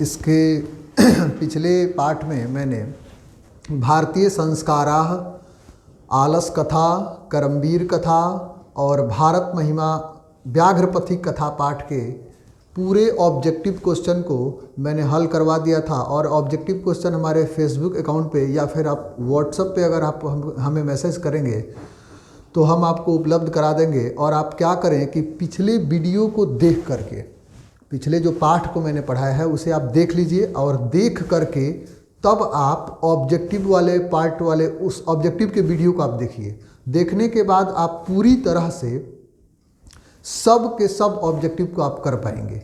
इसके पिछले पाठ में मैंने भारतीय संस्काराः, आलस कथा, करमवीर कथा और भारत महिमा व्याघ्रपथी कथा पाठ के पूरे ऑब्जेक्टिव क्वेश्चन को मैंने हल करवा दिया था। और ऑब्जेक्टिव क्वेश्चन हमारे फेसबुक अकाउंट पे या फिर आप व्हाट्सएप पे अगर आप हमें मैसेज करेंगे तो हम आपको उपलब्ध करा देंगे। और आप क्या करें कि पिछले वीडियो को देख करके, पिछले जो पाठ को मैंने पढ़ाया है उसे आप देख लीजिए और देख करके तब आप ऑब्जेक्टिव वाले पार्ट वाले उस ऑब्जेक्टिव के वीडियो को आप देखिए। देखने के बाद आप पूरी तरह से सब के सब ऑब्जेक्टिव को आप कर पाएंगे।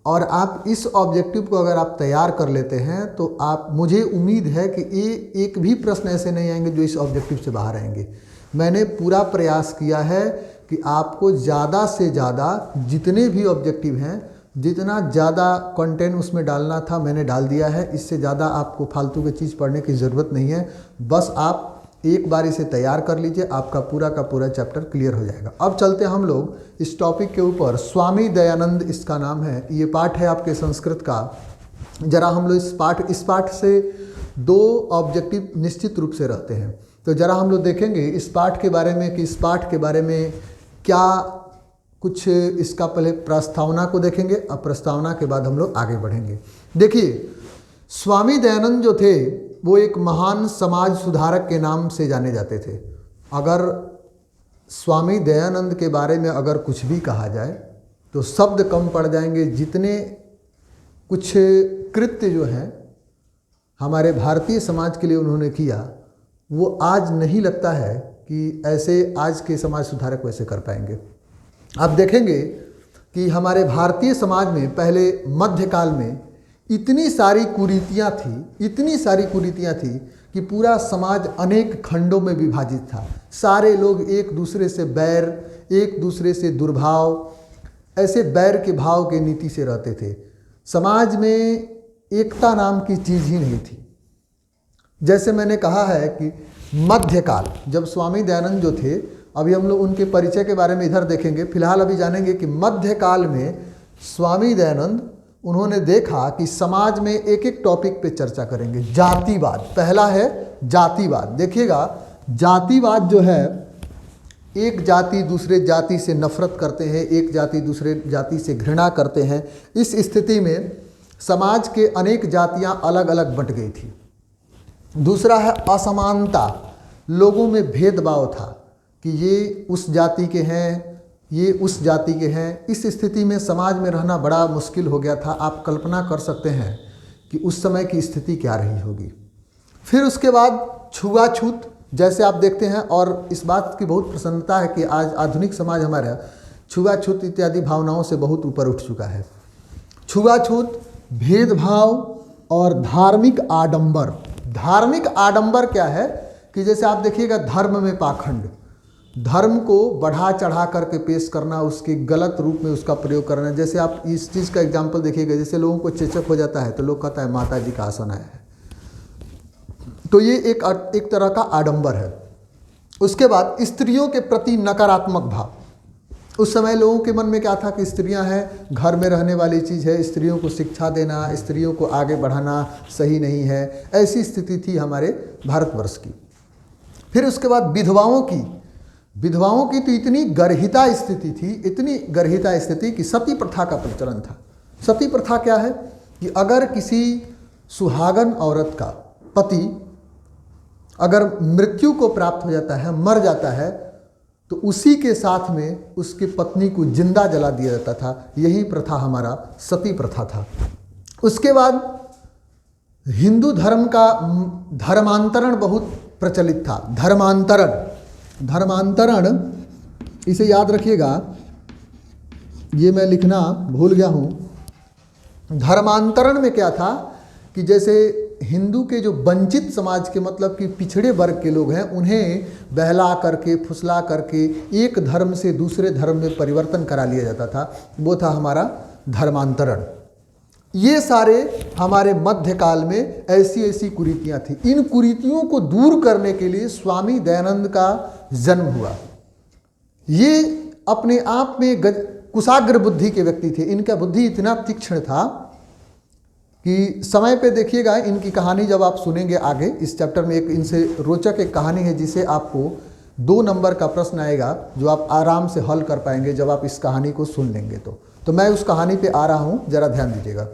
और आप इस ऑब्जेक्टिव को अगर आप तैयार कर लेते हैं तो आप, मुझे उम्मीद है कि ये एक भी प्रश्न ऐसे नहीं आएंगे जो इस ऑब्जेक्टिव से बाहर आएंगे। मैंने पूरा प्रयास किया है कि आपको ज़्यादा से ज़्यादा जितने भी ऑब्जेक्टिव हैं, जितना ज़्यादा कंटेंट उसमें डालना था मैंने डाल दिया है। इससे ज़्यादा आपको फालतू की चीज़ पढ़ने की ज़रूरत नहीं है। बस आप एक बार इसे तैयार कर लीजिए, आपका पूरा का पूरा चैप्टर क्लियर हो जाएगा। अब चलते हैं हम लोग इस टॉपिक के ऊपर। स्वामी दयानंद इसका नाम है। ये पाठ है आपके संस्कृत का। जरा हम लोग इस पाठ से 2 ऑब्जेक्टिव निश्चित रूप से रहते हैं। तो जरा हम लोग देखेंगे इस पाठ के बारे में कि इस पाठ के बारे में क्या कुछ, इसका पहले प्रस्तावना को देखेंगे और प्रस्तावना के बाद हम लोग आगे बढ़ेंगे। देखिए, स्वामी दयानंद जो थे वो एक महान समाज सुधारक के नाम से जाने जाते थे। अगर स्वामी दयानंद के बारे में अगर कुछ भी कहा जाए तो शब्द कम पड़ जाएंगे। जितने कुछ कृत्य जो हैं हमारे भारतीय समाज के लिए उन्होंने किया, वो आज नहीं लगता है कि ऐसे आज के समाज सुधारक वैसे कर पाएंगे। आप देखेंगे कि हमारे भारतीय समाज में पहले मध्यकाल में इतनी सारी कुरीतियाँ थी कि पूरा समाज अनेक खंडों में विभाजित था। सारे लोग एक दूसरे से बैर, एक दूसरे से दुर्भाव, ऐसे बैर के भाव के नीति से रहते थे। समाज में एकता नाम की चीज़ ही नहीं थी। जैसे मैंने कहा है कि मध्यकाल, जब स्वामी दयानंद जो थे, अभी हम लोग उनके परिचय के बारे में इधर देखेंगे। फिलहाल अभी जानेंगे कि मध्यकाल में स्वामी दयानंद उन्होंने देखा कि समाज में एक एक टॉपिक पे चर्चा करेंगे। जातिवाद पहला है, जातिवाद। देखिएगा, जातिवाद जो है, एक जाति दूसरे जाति से नफरत करते हैं, एक जाति दूसरे जाति से घृणा करते हैं। इस स्थिति में समाज के अनेक जातियां अलग अलग बंट गई थी। दूसरा है असमानता, लोगों में भेदभाव था कि ये उस जाति के हैं, ये उस जाति के हैं। इस स्थिति में समाज में रहना बड़ा मुश्किल हो गया था। आप कल्पना कर सकते हैं कि उस समय की स्थिति क्या रही होगी। फिर उसके बाद छुआछूत, जैसे आप देखते हैं, और इस बात की बहुत प्रसन्नता है कि आज आधुनिक समाज हमारा छुआछूत इत्यादि भावनाओं से बहुत ऊपर उठ चुका है। छुआछूत, भेदभाव और धार्मिक आडंबर। धार्मिक आडंबर क्या है कि जैसे आप देखिएगा, धर्म में पाखंड, धर्म को बढ़ा चढ़ा करके पेश करना, उसके गलत रूप में उसका प्रयोग करना। जैसे आप इस चीज़ का एग्जाम्पल देखिएगा, जैसे लोगों को चेचक हो जाता है तो लोग कहता है माता जी का आसन आया है, तो ये एक तरह का आडंबर है। उसके बाद स्त्रियों के प्रति नकारात्मक भाव। उस समय लोगों के मन में क्या था कि स्त्रियां हैं, घर में रहने वाली चीज़ है, स्त्रियों को शिक्षा देना, स्त्रियों को आगे बढ़ाना सही नहीं है। ऐसी स्थिति थी हमारे भारतवर्ष की। फिर उसके बाद विधवाओं की तो इतनी गर्हिता स्थिति थी, इतनी गर्हिता स्थिति कि सती प्रथा का प्रचलन था। सती प्रथा क्या है कि अगर किसी सुहागन औरत का पति अगर मृत्यु को प्राप्त हो जाता है, मर जाता है, तो उसी के साथ में उसकी पत्नी को जिंदा जला दिया जाता था। यही प्रथा हमारा सती प्रथा था। उसके बाद हिंदू धर्म का धर्मांतरण बहुत प्रचलित था। धर्मांतरण, इसे याद रखिएगा, ये मैं लिखना भूल गया हूँ। धर्मांतरण में क्या था कि जैसे हिंदू के जो वंचित समाज के, मतलब कि पिछड़े वर्ग के लोग हैं, उन्हें बहला करके, फुसला करके एक धर्म से दूसरे धर्म में परिवर्तन करा लिया जाता था, वो था हमारा धर्मांतरण। ये सारे हमारे मध्यकाल में ऐसी कुरीतियाँ थी। इन कुरीतियों को दूर करने के लिए स्वामी दयानंद का जन्म हुआ। ये अपने आप में कुशाग्र बुद्धि के व्यक्ति थे। इनका बुद्धि इतना तीक्ष्ण था कि समय पे देखिएगा इनकी कहानी जब आप सुनेंगे आगे इस चैप्टर में, एक इनसे रोचक एक कहानी है जिसे आपको 2 नंबर का प्रश्न आएगा जो आप आराम से हल कर पाएंगे जब आप इस कहानी को सुन लेंगे। तो मैं उस कहानी पे आ रहा हूँ, जरा ध्यान दीजिएगा।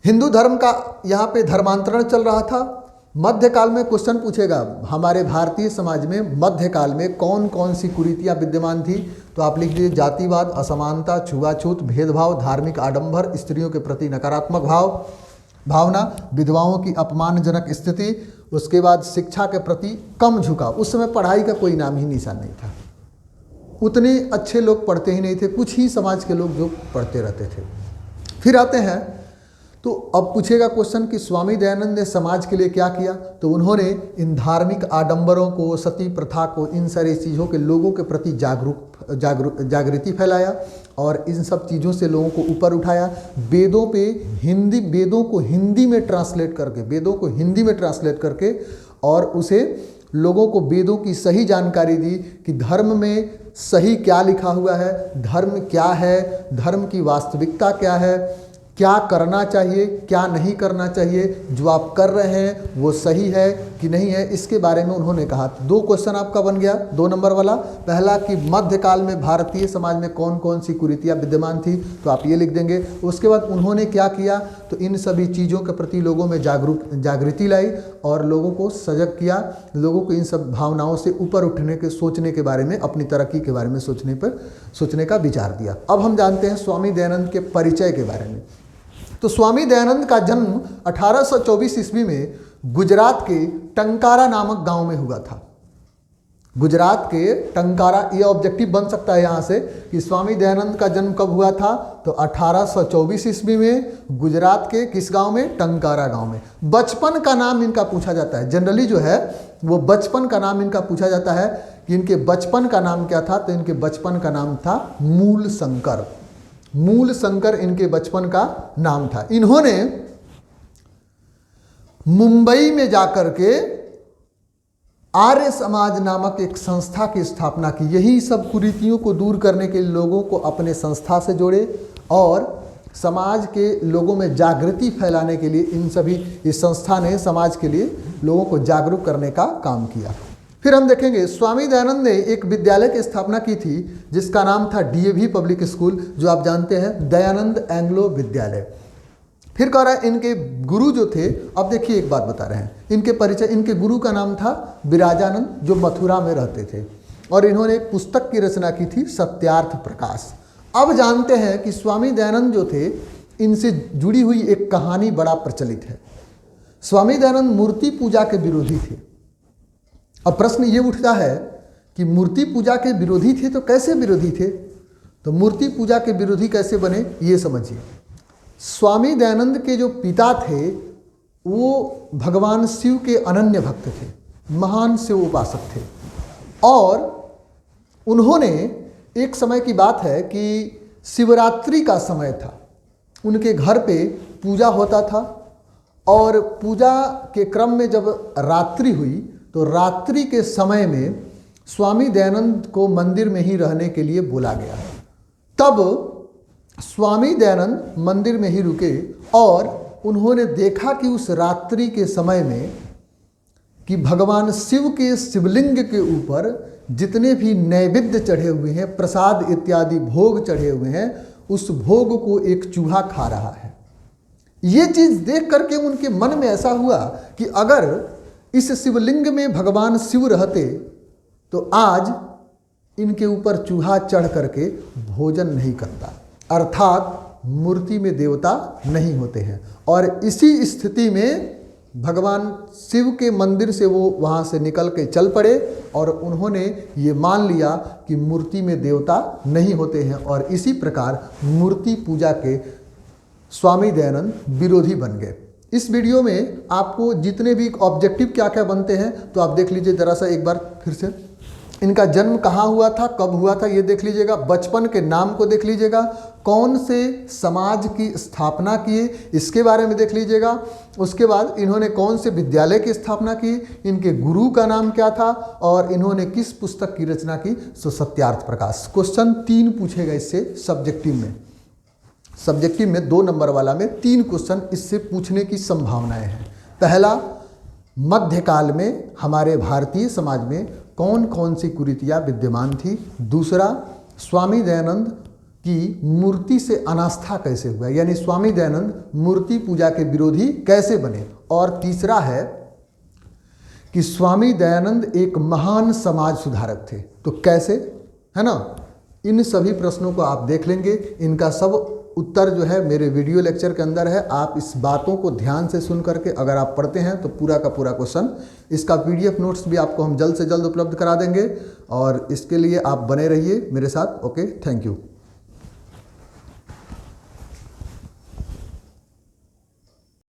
हिंदू धर्म का यहाँ पे धर्मांतरण चल रहा था। मध्यकाल में क्वेश्चन पूछेगा, हमारे भारतीय समाज में मध्यकाल में कौन कौन सी कुरीतियाँ विद्यमान थी, तो आप लिख दीजिए जातिवाद, असमानता, छुआछूत, भेदभाव, धार्मिक आडंबर, स्त्रियों के प्रति नकारात्मक भावना, विधवाओं की अपमानजनक स्थिति, उसके बाद शिक्षा के प्रति कम झुकाव। उस समय पढ़ाई का कोई नाम ही निशान नहीं था, उतने अच्छे लोग पढ़ते ही नहीं थे, कुछ ही समाज के लोग जो पढ़ते रहते थे। फिर आते हैं तो अब पूछेगा क्वेश्चन कि स्वामी दयानंद ने समाज के लिए क्या किया, तो उन्होंने इन धार्मिक आडंबरों को, सती प्रथा को, इन सारी चीज़ों के लोगों के प्रति जागृति फैलाया और इन सब चीज़ों से लोगों को ऊपर उठाया। वेदों को हिंदी में ट्रांसलेट करके और उसे लोगों को वेदों की सही जानकारी दी कि धर्म में सही क्या लिखा हुआ है, धर्म क्या है, धर्म की वास्तविकता क्या है, क्या करना चाहिए, क्या नहीं करना चाहिए, जो आप कर रहे हैं वो सही है कि नहीं है, इसके बारे में उन्होंने कहा। 2 क्वेश्चन आपका बन गया 2 नंबर वाला। पहला कि मध्यकाल में भारतीय समाज में कौन कौन सी कुरीतियाँ विद्यमान थी, तो आप ये लिख देंगे। उसके बाद उन्होंने क्या किया, तो इन सभी चीज़ों के प्रति लोगों में जागृति लाई और लोगों को सजग किया, लोगों को इन सब भावनाओं से ऊपर उठने के, सोचने के बारे में, अपनी तरक्की के बारे में सोचने का विचार दिया। अब हम जानते हैं स्वामी दयानंद के परिचय के बारे में। तो स्वामी दयानंद का जन्म 1824 ईस्वी में गुजरात के टंकारा नामक गांव में हुआ था। गुजरात के टंकारा, ये ऑब्जेक्टिव बन सकता है यहाँ से कि स्वामी दयानंद का जन्म कब हुआ था, तो 1824 ईस्वी में गुजरात के किस गांव में, टंकारा गांव में। बचपन का नाम इनका पूछा जाता है, जनरली जो है वो बचपन का नाम इनका पूछा जाता है कि इनके बचपन का नाम क्या था, तो इनके बचपन का नाम था मूल शंकर। मूल शंकर इनके बचपन का नाम था। इन्होंने मुंबई में जाकर के आर्य समाज नामक एक संस्था की स्थापना की। यही सब कुरीतियों को दूर करने के लिए लोगों को अपने संस्था से जोड़े और समाज के लोगों में जागृति फैलाने के लिए इस संस्था ने समाज के लिए लोगों को जागरूक करने का काम किया। फिर हम देखेंगे स्वामी दयानंद ने एक विद्यालय की स्थापना की थी जिसका नाम था DAV पब्लिक स्कूल, जो आप जानते हैं दयानंद एंग्लो विद्यालय। फिर कह रहा है इनके गुरु जो थे, अब देखिए एक बात बता रहे हैं इनके परिचय। इनके गुरु का नाम था विराजानंद, जो मथुरा में रहते थे और इन्होंने एक पुस्तक की रचना की थी, सत्यार्थ प्रकाश। अब जानते हैं कि स्वामी दयानंद जो थे, इनसे जुड़ी हुई एक कहानी बड़ा प्रचलित है। स्वामी दयानंद मूर्ति पूजा के विरोधी थे। अब प्रश्न ये उठता है कि मूर्ति पूजा के विरोधी थे तो कैसे विरोधी थे, तो मूर्ति पूजा के विरोधी कैसे बने ये समझिए। स्वामी दयानंद के जो पिता थे वो भगवान शिव के अनन्य भक्त थे, महान शिव उपासक थे और उन्होंने, एक समय की बात है कि शिवरात्रि का समय था, उनके घर पे पूजा होता था और पूजा के क्रम में जब रात्रि हुई तो रात्रि के समय में स्वामी दयानंद को मंदिर में ही रहने के लिए बोला गया। तब स्वामी दयानंद मंदिर में ही रुके और उन्होंने देखा कि उस रात्रि के समय में कि भगवान शिव के शिवलिंग के ऊपर जितने भी नैवेद्य चढ़े हुए हैं, प्रसाद इत्यादि भोग चढ़े हुए हैं, उस भोग को एक चूहा खा रहा है। ये चीज़ देख करके उनके मन में ऐसा हुआ कि अगर इस शिवलिंग में भगवान शिव रहते तो आज इनके ऊपर चूहा चढ़ करके भोजन नहीं करता, अर्थात मूर्ति में देवता नहीं होते हैं। और इसी स्थिति में भगवान शिव के मंदिर से वो वहाँ से निकल के चल पड़े और उन्होंने ये मान लिया कि मूर्ति में देवता नहीं होते हैं और इसी प्रकार मूर्ति पूजा के स्वामी दयानंद विरोधी बन गए। इस वीडियो में आपको जितने भी ऑब्जेक्टिव क्या क्या बनते हैं तो आप देख लीजिए जरा सा एक बार फिर से। इनका जन्म कहाँ हुआ था, कब हुआ था, ये देख लीजिएगा। बचपन के नाम को देख लीजिएगा। कौन से समाज की स्थापना किए इसके बारे में देख लीजिएगा। उसके बाद इन्होंने कौन से विद्यालय की स्थापना की, इनके गुरु का नाम क्या था और इन्होंने किस पुस्तक की रचना की, सो सत्यार्थ प्रकाश। क्वेश्चन 3 पूछेगा इससे सब्जेक्टिव में। सब्जेक्टिव में 2 नंबर वाला में 3 क्वेश्चन इससे पूछने की संभावनाएं हैं। पहला, मध्यकाल में हमारे भारतीय समाज में कौन कौन सी कुरीतियाँ विद्यमान थी। दूसरा, स्वामी दयानंद की मूर्ति से अनास्था कैसे हुआ, यानी स्वामी दयानंद मूर्ति पूजा के विरोधी कैसे बने। और तीसरा है कि स्वामी दयानंद एक महान समाज सुधारक थे, तो कैसे, है ना। इन सभी प्रश्नों को आप देख लेंगे, इनका सब उत्तर जो है मेरे वीडियो लेक्चर के अंदर है। आप इस बातों को ध्यान से सुन करके अगर आप पढ़ते हैं तो पूरा का पूरा क्वेश्चन, इसका PDF नोट्स भी आपको हम जल्द से जल्द उपलब्ध करा देंगे। और इसके लिए आप बने रहिए मेरे साथ। Okay, thank you.